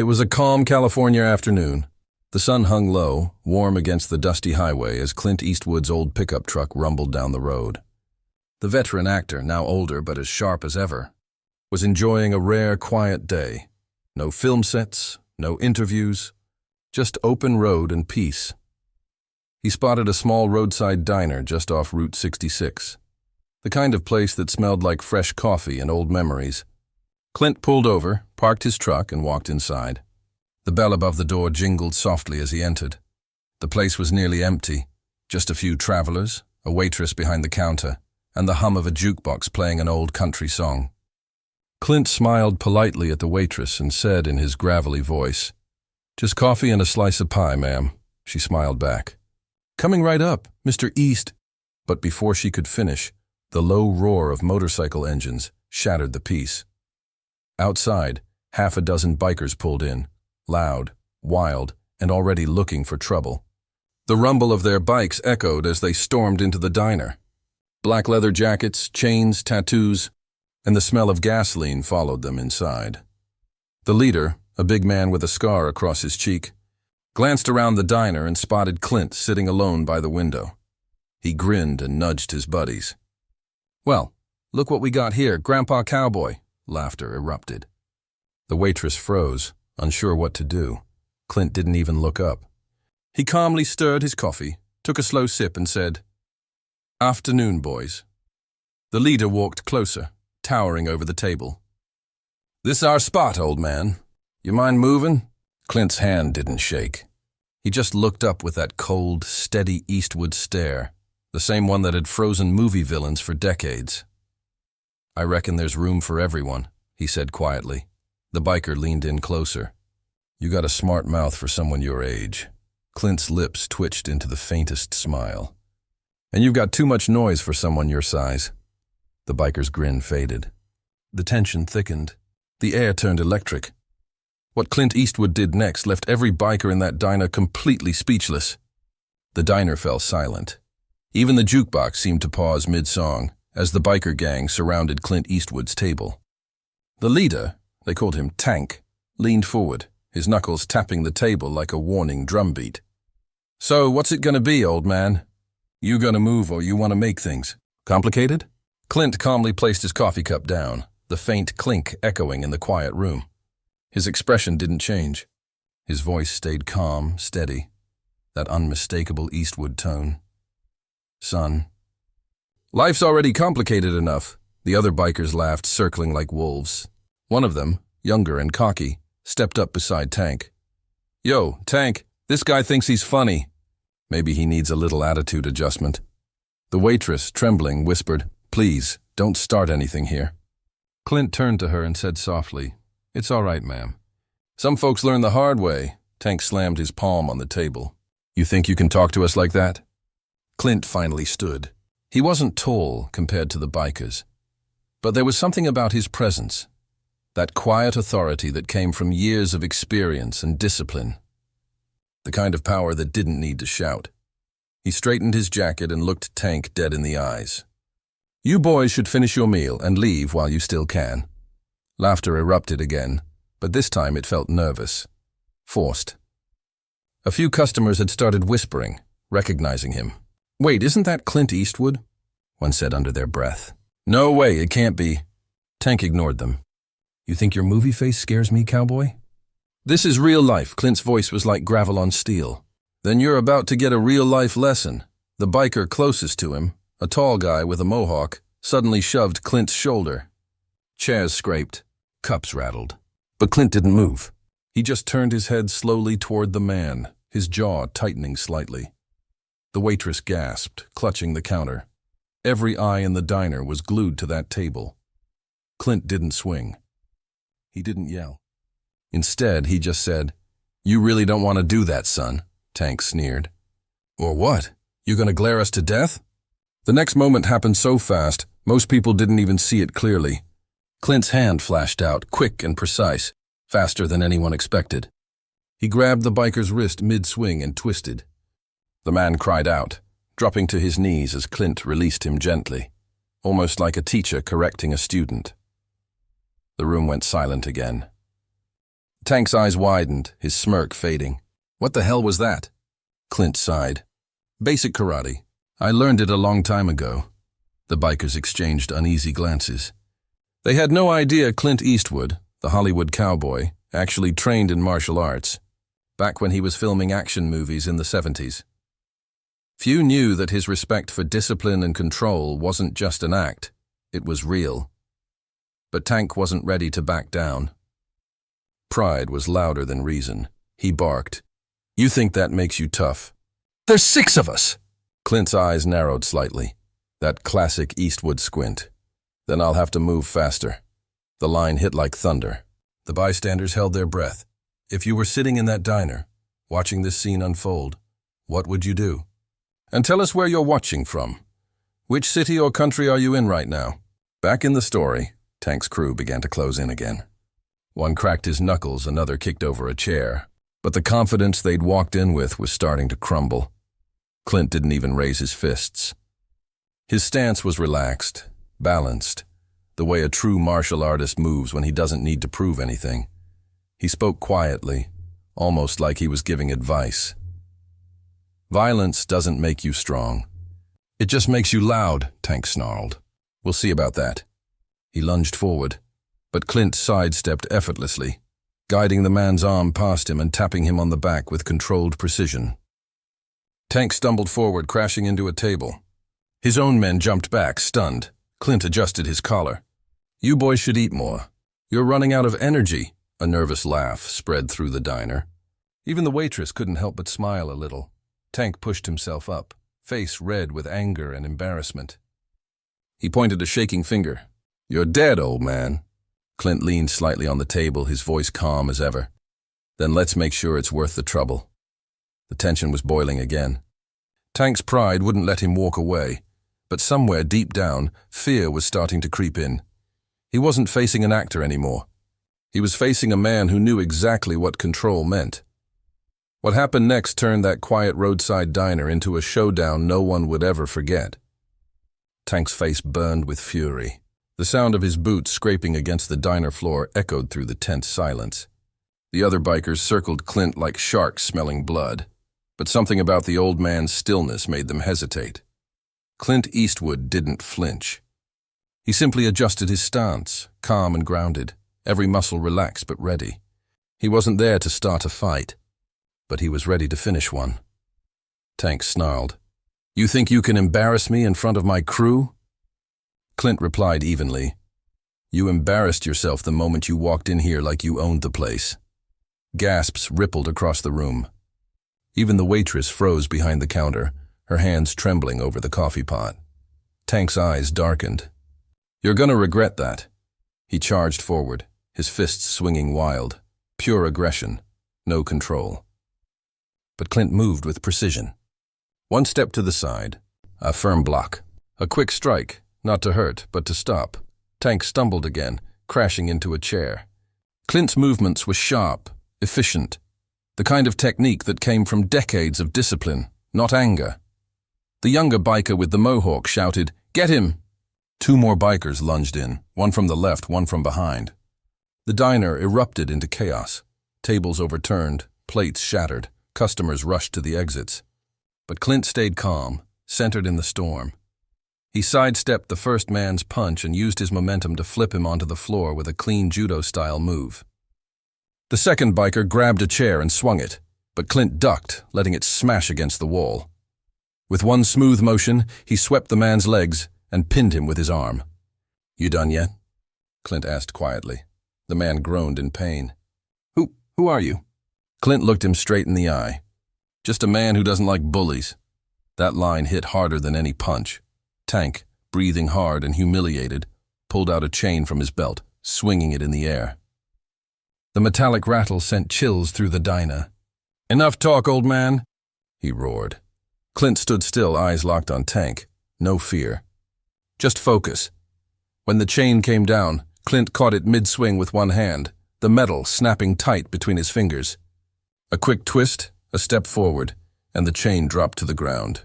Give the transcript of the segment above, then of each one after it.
It was a calm California afternoon. The sun hung low, warm against the dusty highway as Clint Eastwood's old pickup truck rumbled down the road. The veteran actor, now older but as sharp as ever, was enjoying a rare, quiet day. No film sets, no interviews, just open road and peace. He spotted a small roadside diner just off Route 66, the kind of place that smelled like fresh coffee and old memories. Clint pulled over, parked his truck, and walked inside. The bell above the door jingled softly as he entered. The place was nearly empty, just a few travelers, a waitress behind the counter, and the hum of a jukebox playing an old country song. Clint smiled politely at the waitress and said in his gravelly voice, "Just coffee and a slice of pie, ma'am." She smiled back. "Coming right up, Mr. East." But before she could finish, the low roar of motorcycle engines shattered the peace. Outside, half a dozen bikers pulled in, loud, wild, and already looking for trouble. The rumble of their bikes echoed as they stormed into the diner. Black leather jackets, chains, tattoos, and the smell of gasoline followed them inside. The leader, a big man with a scar across his cheek, glanced around the diner and spotted Clint sitting alone by the window. He grinned and nudged his buddies. "Well, look what we got here, Grandpa Cowboy." Laughter erupted. The waitress froze, unsure what to do. Clint didn't even look up. He calmly stirred his coffee, took a slow sip, and said, "Afternoon, boys." The leader walked closer, towering over the table. "This our spot, old man. You mind moving?" Clint's hand didn't shake. He just looked up with that cold, steady Eastwood stare, the same one that had frozen movie villains for decades. "I reckon there's room for everyone," he said quietly. The biker leaned in closer. "You got a smart mouth for someone your age." Clint's lips twitched into the faintest smile. "And you've got too much noise for someone your size." The biker's grin faded. The tension thickened. The air turned electric. What Clint Eastwood did next left every biker in that diner completely speechless. The diner fell silent. Even the jukebox seemed to pause mid-song as the biker gang surrounded Clint Eastwood's table. The leader, they called him Tank, leaned forward, his knuckles tapping the table like a warning drumbeat. "So what's it gonna be, old man? You gonna move or you wanna make things complicated?" Clint calmly placed his coffee cup down, the faint clink echoing in the quiet room. His expression didn't change. His voice stayed calm, steady, that unmistakable Eastwood tone. "Son, life's already complicated enough." The other bikers laughed, circling like wolves. One of them, younger and cocky, stepped up beside Tank. "Yo, Tank, this guy thinks he's funny. Maybe he needs a little attitude adjustment." The waitress, trembling, whispered, "Please, don't start anything here." Clint turned to her and said softly, "It's all right, ma'am." "Some folks learn the hard way." Tank slammed his palm on the table. "You think you can talk to us like that?" Clint finally stood. He wasn't tall compared to the bikers, but there was something about his presence, that quiet authority that came from years of experience and discipline, the kind of power that didn't need to shout. He straightened his jacket and looked Tank dead in the eyes. "You boys should finish your meal and leave while you still can." Laughter erupted again, but this time it felt nervous, forced. A few customers had started whispering, recognizing him. "Wait, isn't that Clint Eastwood?" one said under their breath. "No way, it can't be." Tank ignored them. "You think your movie face scares me, cowboy?" "This is real life." Clint's voice was like gravel on steel. "Then you're about to get a real-life lesson." The biker closest to him, a tall guy with a mohawk, suddenly shoved Clint's shoulder. Chairs scraped, cups rattled. But Clint didn't move. He just turned his head slowly toward the man, his jaw tightening slightly. The waitress gasped, clutching the counter. Every eye in the diner was glued to that table. Clint didn't swing. He didn't yell. Instead, he just said, "You really don't want to do that, son," Tank sneered. "Or what? You gonna glare us to death?" The next moment happened so fast, most people didn't even see it clearly. Clint's hand flashed out, quick and precise, faster than anyone expected. He grabbed the biker's wrist mid-swing and twisted. The man cried out, dropping to his knees as Clint released him gently, almost like a teacher correcting a student. The room went silent again. Tank's eyes widened, his smirk fading. What the hell was that? Clint sighed. Basic karate. I learned it a long time ago. The bikers exchanged uneasy glances. They had no idea Clint Eastwood, the Hollywood cowboy, actually trained in martial arts, back when he was filming action movies in the 70s. Few knew that his respect for discipline and control wasn't just an act, it was real. But Tank wasn't ready to back down. Pride was louder than reason. He barked. You think that makes you tough? There's 6 of us! Clint's eyes narrowed slightly. That classic Eastwood squint. Then I'll have to move faster. The line hit like thunder. The bystanders held their breath. If you were sitting in that diner, watching this scene unfold, what would you do? And tell us where you're watching from. Which city or country are you in right now? Back in the story, Tank's crew began to close in again. One cracked his knuckles, another kicked over a chair. But the confidence they'd walked in with was starting to crumble. Clint didn't even raise his fists. His stance was relaxed, balanced, the way a true martial artist moves when he doesn't need to prove anything. He spoke quietly, almost like he was giving advice. Violence doesn't make you strong. It just makes you loud, Tank snarled. We'll see about that. He lunged forward, but Clint sidestepped effortlessly, guiding the man's arm past him and tapping him on the back with controlled precision. Tank stumbled forward, crashing into a table. His own men jumped back, stunned. Clint adjusted his collar. You boys should eat more. You're running out of energy. A nervous laugh spread through the diner. Even the waitress couldn't help but smile a little. Tank pushed himself up, face red with anger and embarrassment. He pointed a shaking finger. You're dead, old man. Clint leaned slightly on the table, his voice calm as ever. Then let's make sure it's worth the trouble. The tension was boiling again. Tank's pride wouldn't let him walk away, but somewhere deep down, fear was starting to creep in. He wasn't facing an actor anymore. He was facing a man who knew exactly what control meant. What happened next turned that quiet roadside diner into a showdown no one would ever forget. Tank's face burned with fury. The sound of his boots scraping against the diner floor echoed through the tense silence. The other bikers circled Clint like sharks smelling blood, but something about the old man's stillness made them hesitate. Clint Eastwood didn't flinch. He simply adjusted his stance, calm and grounded, every muscle relaxed but ready. He wasn't there to start a fight, but he was ready to finish one. Tank snarled. You think you can embarrass me in front of my crew? Clint replied evenly. You embarrassed yourself the moment you walked in here like you owned the place. Gasps rippled across the room. Even the waitress froze behind the counter, her hands trembling over the coffee pot. Tank's eyes darkened. You're gonna regret that. He charged forward, his fists swinging wild. Pure aggression, no control. But Clint moved with precision. One step to the side, a firm block. A quick strike, not to hurt, but to stop. Tank stumbled again, crashing into a chair. Clint's movements were sharp, efficient. The kind of technique that came from decades of discipline, not anger. The younger biker with the mohawk shouted, "Get him!" 2 more bikers lunged in, one from the left, one from behind. The diner erupted into chaos. Tables overturned, plates shattered, customers rushed to the exits. But Clint stayed calm, centered in the storm. He sidestepped the first man's punch and used his momentum to flip him onto the floor with a clean judo-style move. The second biker grabbed a chair and swung it, but Clint ducked, letting it smash against the wall. With one smooth motion, he swept the man's legs and pinned him with his arm. You done yet? Clint asked quietly. The man groaned in pain. Who are you? Clint looked him straight in the eye. Just a man who doesn't like bullies. That line hit harder than any punch. Tank, breathing hard and humiliated, pulled out a chain from his belt, swinging it in the air. The metallic rattle sent chills through the diner. Enough talk, old man, he roared. Clint stood still, eyes locked on Tank. No fear. Just focus. When the chain came down, Clint caught it mid-swing with one hand, the metal snapping tight between his fingers. A quick twist, a step forward, and the chain dropped to the ground.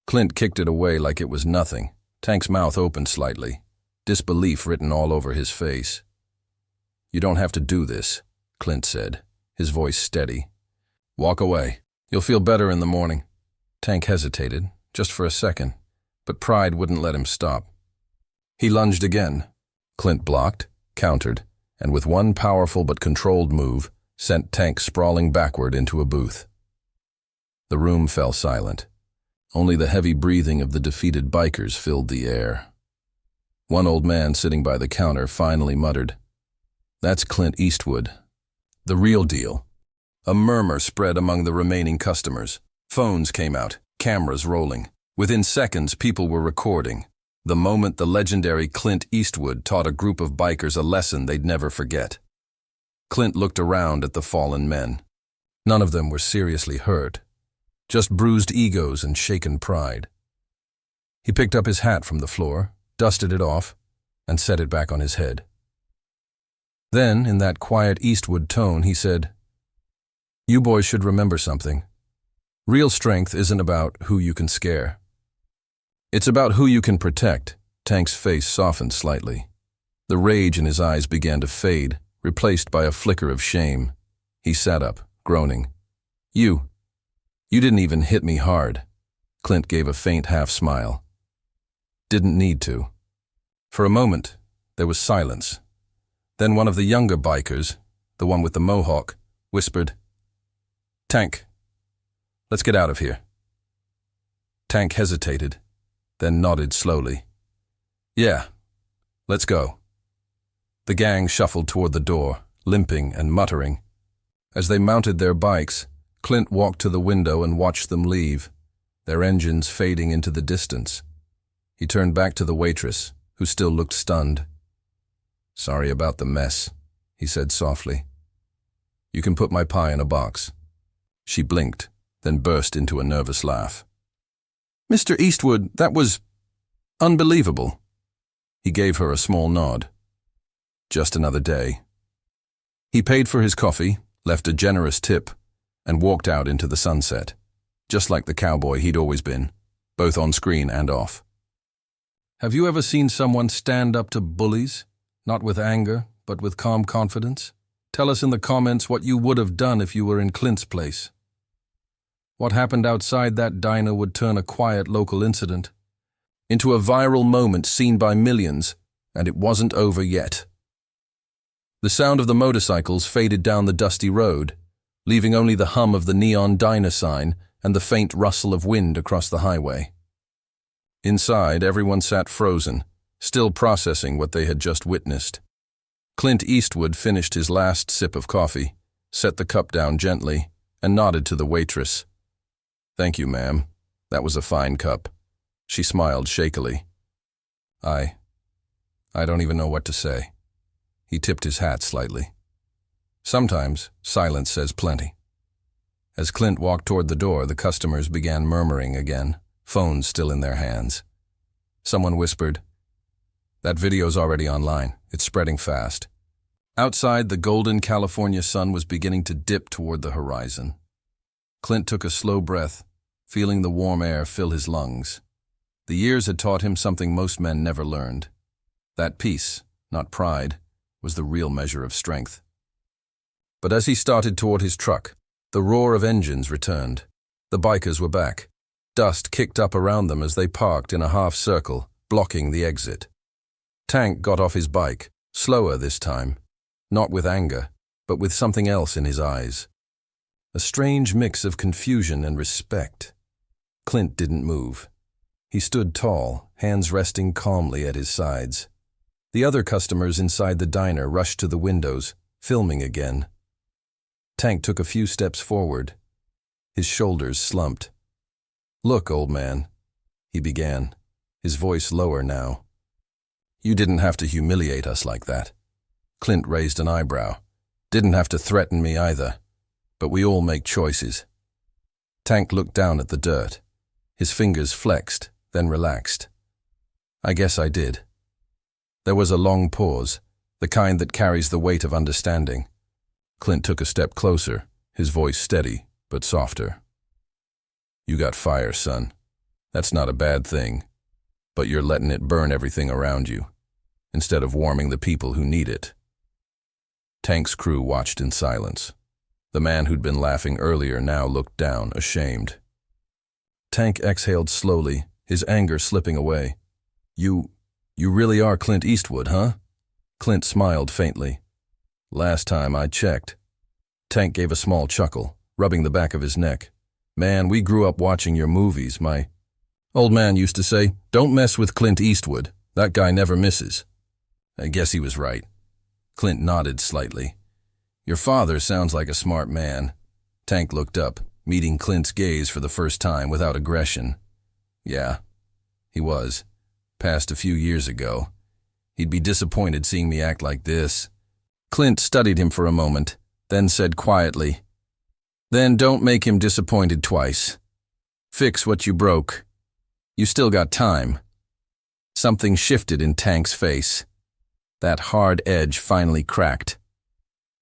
Clint kicked it away like it was nothing. Tank's mouth opened slightly, disbelief written all over his face. You don't have to do this, Clint said, his voice steady. "Walk away. You'll feel better in the morning." Tank hesitated, just for a second, but pride wouldn't let him stop. He lunged again. Clint blocked, countered, and with one powerful but controlled move, sent Tank sprawling backward into a booth. The room fell silent. Only the heavy breathing of the defeated bikers filled the air. One old man sitting by the counter finally muttered, "That's Clint Eastwood. The real deal." A murmur spread among the remaining customers. Phones came out, cameras rolling. Within seconds, people were recording. The moment the legendary Clint Eastwood taught a group of bikers a lesson they'd never forget. Clint looked around at the fallen men. None of them were seriously hurt, just bruised egos and shaken pride. He picked up his hat from the floor, dusted it off, and set it back on his head. Then, in that quiet Eastwood tone, he said, "You boys should remember something. Real strength isn't about who you can scare. It's about who you can protect." Tank's face softened slightly. The rage in his eyes began to fade, replaced by a flicker of shame. He sat up, groaning. You didn't even hit me hard." Clint gave a faint half-smile. "Didn't need to." For a moment, there was silence. Then one of the younger bikers, the one with the mohawk, whispered, "Tank, let's get out of here." Tank hesitated, then nodded slowly. "Yeah, let's go." The gang shuffled toward the door, limping and muttering. As they mounted their bikes, Clint walked to the window and watched them leave, their engines fading into the distance. He turned back to the waitress, who still looked stunned. "Sorry about the mess," he said softly. "You can put my pie in a box." She blinked, then burst into a nervous laugh. "Mr. Eastwood, that was unbelievable." He gave her a small nod. Just another day. He paid for his coffee, left a generous tip, and walked out into the sunset, just like the cowboy he'd always been, both on screen and off. Have you ever seen someone stand up to bullies, not with anger, but with calm confidence? Tell us in the comments what you would have done if you were in Clint's place. What happened outside that diner would turn a quiet local incident into a viral moment seen by millions, and it wasn't over yet. The sound of the motorcycles faded down the dusty road, leaving only the hum of the neon diner sign and the faint rustle of wind across the highway. Inside, everyone sat frozen, still processing what they had just witnessed. Clint Eastwood finished his last sip of coffee, set the cup down gently, and nodded to the waitress. "Thank you, ma'am. That was a fine cup." She smiled shakily. I don't even know what to say." He tipped his hat slightly. Sometimes silence says plenty. As Clint walked toward the door, the customers began murmuring again, phones still in their hands. Someone whispered, "That video's already online. It's spreading fast." Outside, the golden California sun was beginning to dip toward the horizon. Clint took a slow breath, feeling the warm air fill his lungs. The years had taught him something most men never learned. That peace, not pride, was the real measure of strength. But as he started toward his truck, the roar of engines returned. The bikers were back. Dust kicked up around them as they parked in a half-circle, blocking the exit. Tank got off his bike, slower this time, not with anger, but with something else in his eyes. A strange mix of confusion and respect. Clint didn't move. He stood tall, hands resting calmly at his sides. The other customers inside the diner rushed to the windows, filming again. Tank took a few steps forward. His shoulders slumped. "Look, old man," he began, his voice lower now. "You didn't have to humiliate us like that." Clint raised an eyebrow. "Didn't have to threaten me either. But we all make choices." Tank looked down at the dirt. His fingers flexed, then relaxed. "I guess I did." There was a long pause, the kind that carries the weight of understanding. Clint took a step closer, his voice steady, but softer. "You got fire, son. That's not a bad thing. But you're letting it burn everything around you, instead of warming the people who need it." Tank's crew watched in silence. The man who'd been laughing earlier now looked down, ashamed. Tank exhaled slowly, his anger slipping away. You really are Clint Eastwood, huh? Clint smiled faintly. Last time I checked. Tank gave a small chuckle, rubbing the back of his neck. Man, we grew up watching your movies. My old man used to say, don't mess with Clint Eastwood. That guy never misses. I guess he was right. Clint nodded slightly. Your father sounds like a smart man. Tank looked up, meeting Clint's gaze for the first time without aggression. Yeah, he was. Passed a few years ago. He'd be disappointed seeing me act like this. Clint studied him for a moment, then said quietly, Then don't make him disappointed twice. Fix what you broke. You still got time. Something shifted in Tank's face. That hard edge finally cracked.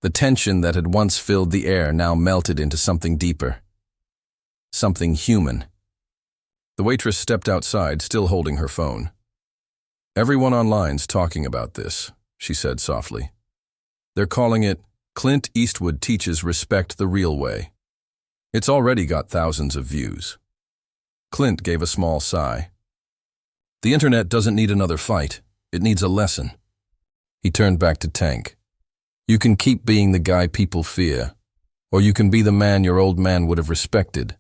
The tension that had once filled the air now melted into something deeper. Something human. The waitress stepped outside, still holding her phone. Everyone online's talking about this, she said softly. They're calling it, Clint Eastwood Teaches Respect the Real Way. It's already got thousands of views. Clint gave a small sigh. The internet doesn't need another fight. It needs a lesson. He turned back to Tank. You can keep being the guy people fear, or you can be the man your old man would have respected.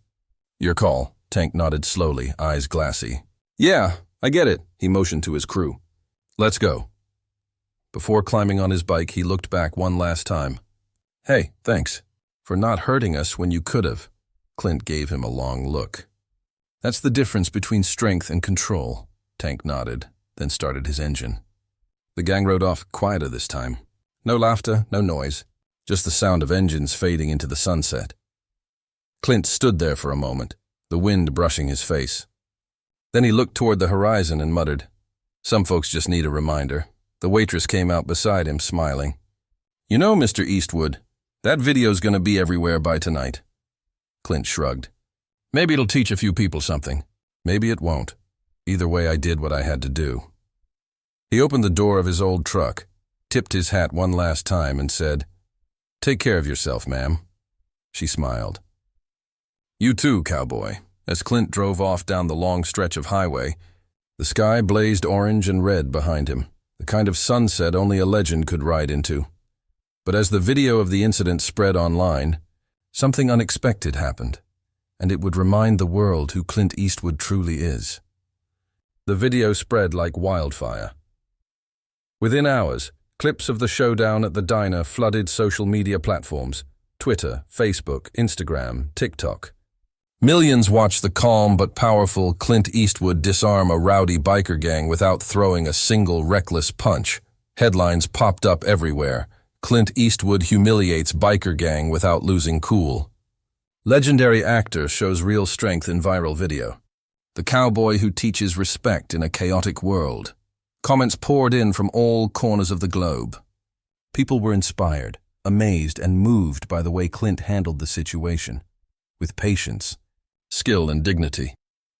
Your call, Tank nodded slowly, eyes glassy. Yeah, I get it, he motioned to his crew. Let's go. Before climbing on his bike, he looked back one last time. Hey, thanks for not hurting us when you could have. Clint gave him a long look. That's the difference between strength and control. Tank nodded, then started his engine. The gang rode off quieter this time. No laughter, no noise, just the sound of engines fading into the sunset. Clint stood there for a moment, the wind brushing his face. Then he looked toward the horizon and muttered, Some folks just need a reminder. The waitress came out beside him, smiling. You know, Mr. Eastwood, that video's gonna be everywhere by tonight. Clint shrugged. Maybe it'll teach a few people something. Maybe it won't. Either way, I did what I had to do. He opened the door of his old truck, tipped his hat one last time and said, Take care of yourself, ma'am. She smiled. You too, cowboy. As Clint drove off down the long stretch of highway, the sky blazed orange and red behind him, the kind of sunset only a legend could ride into. But as the video of the incident spread online, something unexpected happened, and it would remind the world who Clint Eastwood truly is. The video spread like wildfire. Within hours, clips of the showdown at the diner flooded social media platforms, Twitter, Facebook, Instagram, TikTok. Millions watched the calm but powerful Clint Eastwood disarm a rowdy biker gang without throwing a single reckless punch. Headlines popped up everywhere. Clint Eastwood humiliates biker gang without losing cool. Legendary actor shows real strength in viral video. The cowboy who teaches respect in a chaotic world. Comments poured in from all corners of the globe. People were inspired, amazed, and moved by the way Clint handled the situation. With patience, skill, and dignity.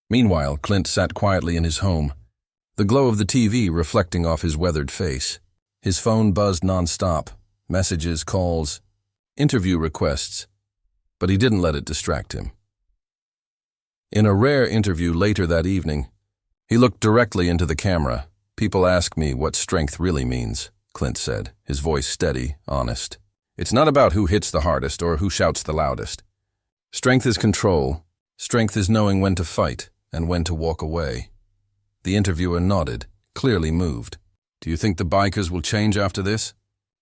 Meanwhile, Clint sat quietly in his home, the glow of the TV reflecting off his weathered face. His phone buzzed non-stop, messages, calls, interview requests, but he didn't let it distract him. In a rare interview later that evening, he looked directly into the camera. People ask me what strength really means, Clint said, his voice steady, honest. It's not about who hits the hardest or who shouts the loudest. Strength is control. Strength is knowing when to fight and when to walk away. The interviewer nodded, clearly moved. Do you think the bikers will change after this?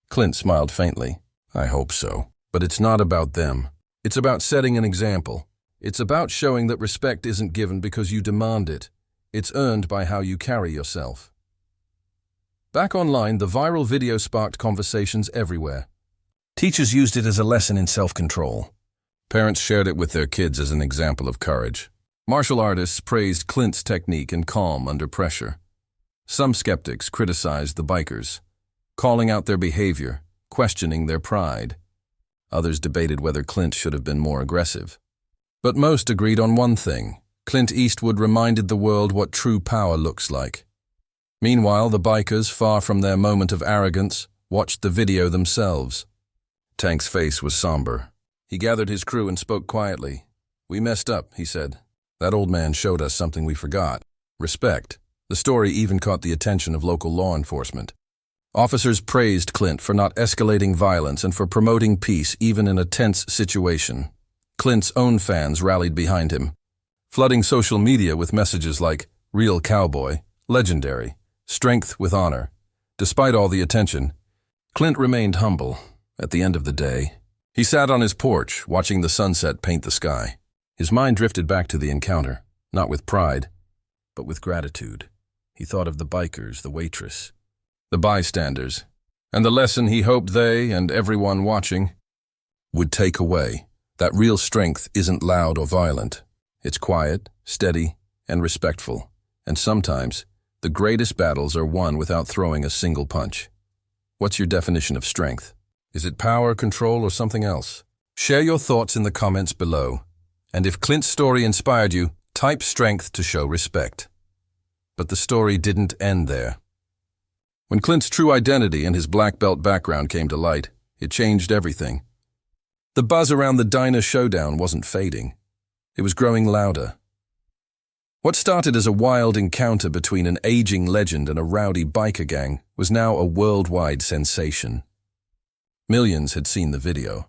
Clint smiled faintly. I hope so. But it's not about them. It's about setting an example. It's about showing that respect isn't given because you demand it. It's earned by how you carry yourself. Back online, the viral video sparked conversations everywhere. Teachers used it as a lesson in self-control. Parents shared it with their kids as an example of courage. Martial artists praised Clint's technique and calm under pressure. Some skeptics criticized the bikers, calling out their behavior, questioning their pride. Others debated whether Clint should have been more aggressive. But most agreed on one thing. Clint Eastwood reminded the world what true power looks like. Meanwhile, the bikers, far from their moment of arrogance, watched the video themselves, Tank's face was somber. He gathered his crew and spoke quietly. "We messed up," he said. "That old man showed us something we forgot. Respect." The story even caught the attention of local law enforcement. Officers praised Clint for not escalating violence and for promoting peace even in a tense situation. Clint's own fans rallied behind him, flooding social media with messages like, "Real cowboy," "Legendary," "Strength with honor." Despite all the attention, Clint remained humble. At the end of the day, he sat on his porch, watching the sunset paint the sky. His mind drifted back to the encounter, not with pride, but with gratitude. He thought of the bikers, the waitress, the bystanders, and the lesson he hoped they and everyone watching would take away. That real strength isn't loud or violent. It's quiet, steady, and respectful. And sometimes, the greatest battles are won without throwing a single punch. What's your definition of strength? Is it power, control, or something else? Share your thoughts in the comments below. And if Clint's story inspired you, type strength to show respect. But the story didn't end there. When Clint's true identity and his black belt background came to light, it changed everything. The buzz around the diner showdown wasn't fading. It was growing louder. What started as a wild encounter between an aging legend and a rowdy biker gang was now a worldwide sensation. Millions had seen the video.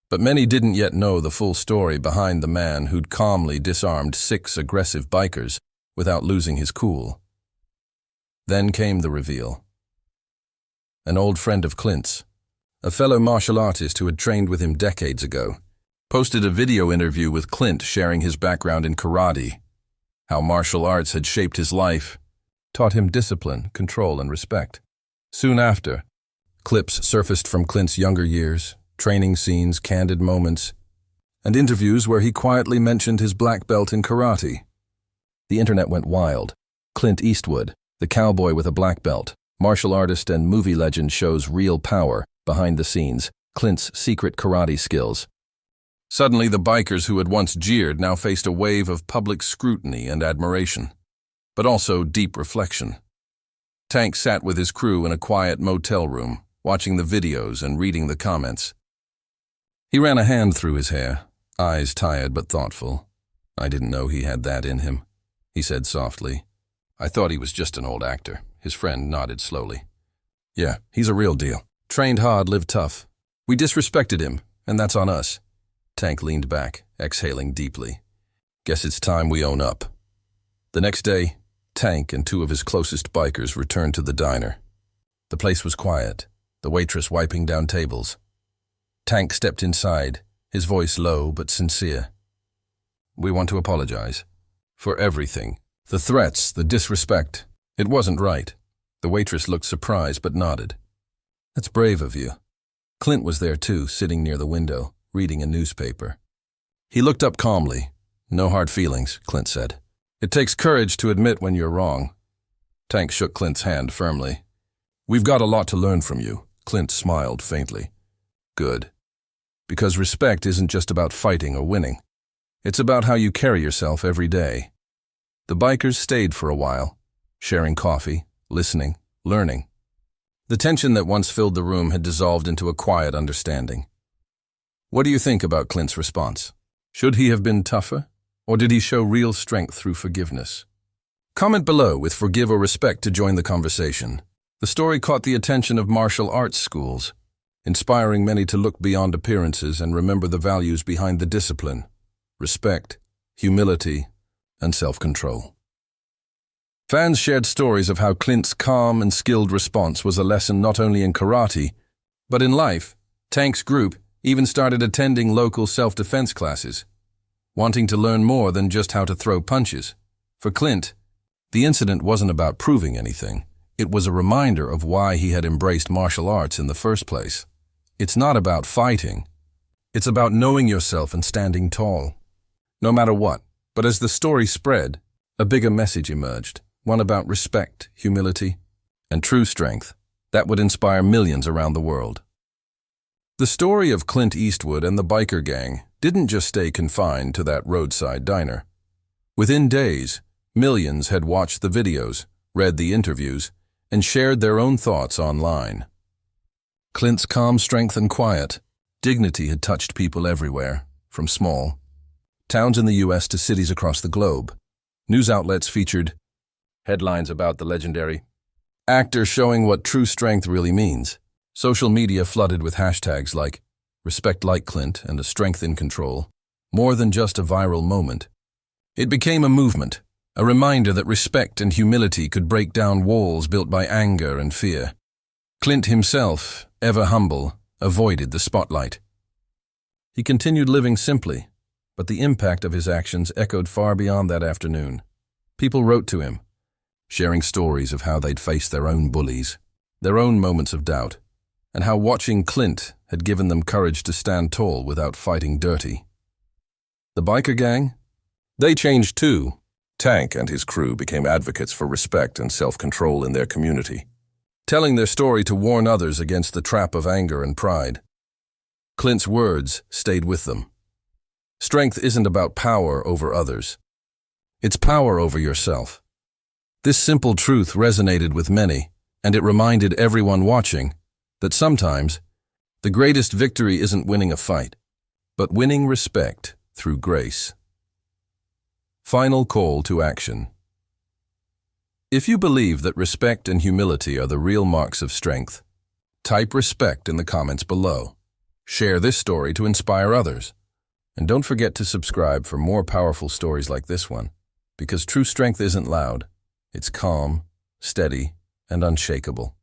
But many didn't yet know the full story behind the man who'd calmly disarmed 6 aggressive bikers without losing his cool. Then came the reveal. An old friend of Clint's, a fellow martial artist who had trained with him decades ago, posted a video interview with Clint sharing his background in karate, how martial arts had shaped his life, taught him discipline, control, and respect. Soon after, clips surfaced from Clint's younger years, training scenes, candid moments, and interviews where he quietly mentioned his black belt in karate. The internet went wild. Clint Eastwood, the cowboy with a black belt, martial artist and movie legend, shows real power behind the scenes, Clint's secret karate skills. Suddenly, the bikers who had once jeered now faced a wave of public scrutiny and admiration, but also deep reflection. Tank sat with his crew in a quiet motel room, watching the videos and reading the comments. He ran a hand through his hair, eyes tired but thoughtful. "I didn't know he had that in him," he said softly. "I thought he was just an old actor." His friend nodded slowly. "Yeah, he's a real deal. Trained hard, lived tough. We disrespected him, and that's on us." Tank leaned back, exhaling deeply. "Guess it's time we own up." The next day, Tank and 2 of his closest bikers returned to the diner. The place was quiet, the waitress wiping down tables. Tank stepped inside, his voice low but sincere. "We want to apologize. For everything. The threats, the disrespect. It wasn't right." The waitress looked surprised but nodded. "That's brave of you." Clint was there too, sitting near the window, reading a newspaper. He looked up calmly. "No hard feelings," Clint said. "It takes courage to admit when you're wrong." Tank shook Clint's hand firmly. "We've got a lot to learn from you." Clint smiled faintly. "Good. Because respect isn't just about fighting or winning. It's about how you carry yourself every day." The bikers stayed for a while, sharing coffee, listening, learning. The tension that once filled the room had dissolved into a quiet understanding. What do you think about Clint's response? Should he have been tougher, or did he show real strength through forgiveness? Comment below with forgive or respect to join the conversation. The story caught the attention of martial arts schools, inspiring many to look beyond appearances and remember the values behind the discipline: respect, humility, and self-control. Fans shared stories of how Clint's calm and skilled response was a lesson not only in karate, but in life. Tank's group even started attending local self-defense classes, wanting to learn more than just how to throw punches. For Clint, the incident wasn't about proving anything. It was a reminder of why he had embraced martial arts in the first place. It's not about fighting. It's about knowing yourself and standing tall, no matter what. But as the story spread, a bigger message emerged, one about respect, humility, and true strength that would inspire millions around the world. The story of Clint Eastwood and the biker gang didn't just stay confined to that roadside diner. Within days, millions had watched the videos, read the interviews, and shared their own thoughts online. Clint's calm strength and quiet, dignity had touched people everywhere, from small towns in the U.S. to cities across the globe. News outlets featured headlines about the legendary actor showing what true strength really means. Social media flooded with hashtags like "Respect like Clint" and "A Strength in Control." More than just a viral moment. It became a movement, a reminder that respect and humility could break down walls built by anger and fear. Clint himself, ever humble, avoided the spotlight. He continued living simply, but the impact of his actions echoed far beyond that afternoon. People wrote to him, sharing stories of how they'd faced their own bullies, their own moments of doubt, and how watching Clint had given them courage to stand tall without fighting dirty. The biker gang? They changed too. Tank and his crew became advocates for respect and self-control in their community, telling their story to warn others against the trap of anger and pride. Clint's words stayed with them. Strength isn't about power over others. It's power over yourself. This simple truth resonated with many, and it reminded everyone watching that sometimes the greatest victory isn't winning a fight, but winning respect through grace. Final call to action. If you believe that respect and humility are the real marks of strength, type respect in the comments below. Share this story to inspire others. And don't forget to subscribe for more powerful stories like this one, because true strength isn't loud. It's calm, steady, and unshakable.